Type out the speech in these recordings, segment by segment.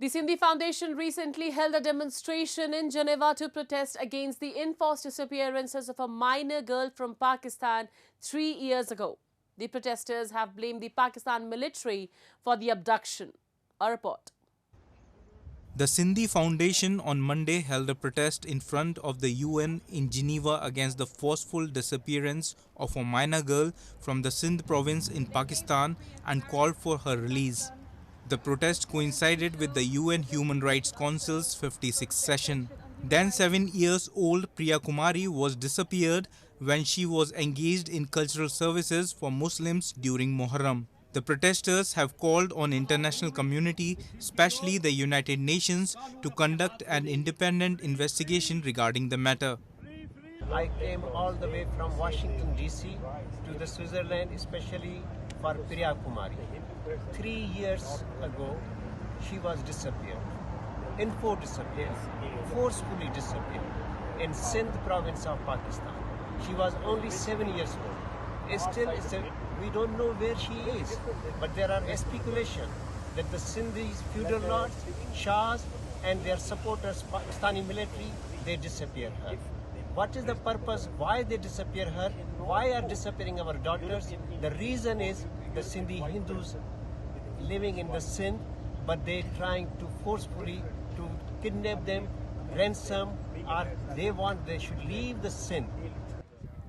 The Sindhi Foundation recently held a demonstration in Geneva to protest against the enforced disappearances of a minor girl from Pakistan 3 years ago. The protesters have blamed the Pakistan military for the abduction. A report. The Sindhi Foundation on Monday held a protest in front of the UN in Geneva against the forceful disappearance of a minor girl from the Sindh province in Pakistan and called for her release. The protest coincided with the UN Human Rights Council's 56th session. Then 7 years old Priya Kumari was disappeared when she was engaged in cultural services for Muslims during Muharram. The protesters have called on international community, especially the United Nations, to conduct an independent investigation regarding the matter. I came all the way from Washington DC to the Switzerland, especially for Priya Kumari. 3 years ago, she was disappeared. Info disappeared, forcefully disappeared in Sindh province of Pakistan. She was only 7 years old. Still, we don't know where she is, but there are speculation that the Sindhis, feudal lords, Shahs, and their supporters, Pakistani military, they disappear her. What is the purpose? Why they disappear her? Why are disappearing our daughters? The reason is the Sindhi Hindus living in the Sindh, but they trying to forcefully to kidnap them, ransom, or they should leave the Sindh.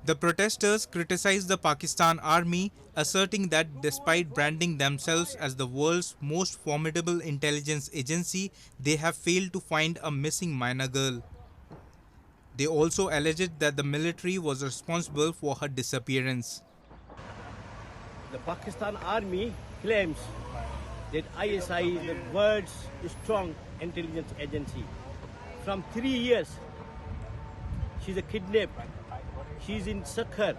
The protesters criticized the Pakistan army, asserting that despite branding themselves as the world's most formidable intelligence agency, they have failed to find a missing minor girl. They also alleged that the military was responsible for her disappearance. The Pakistan army claims that ISI is the world's strong intelligence agency. From 3 years, she's a kidnapped. She's in Sakhar.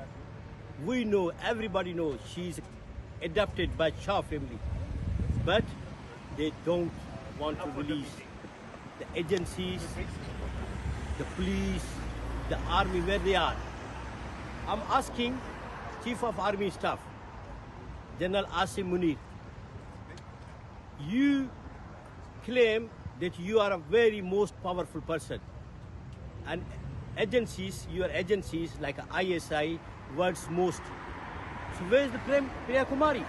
We know, everybody knows, she's adopted by Shah family. But they don't want to release the agencies, the police, the army, where they are. I'm asking Chief of Army Staff, General Asim Munir, you claim that you are a very most powerful person, and agencies, your agencies like ISI, world's most. So where's the Priya Kumari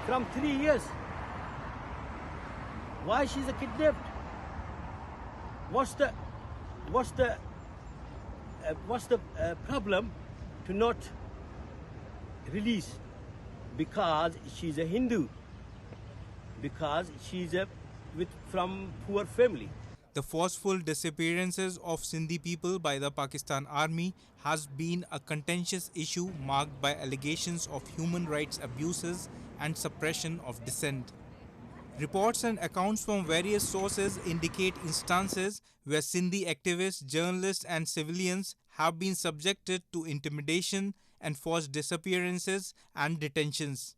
from 3 years? Why she's a kidnapped? What's the problem to not release? Because she's a Hindu. Because she's from poor family. The forceful disappearances of Sindhi people by the Pakistan army has been a contentious issue marked by allegations of human rights abuses and suppression of dissent. Reports and accounts from various sources indicate instances where Sindhi activists, journalists and civilians have been subjected to intimidation and forced disappearances and detentions.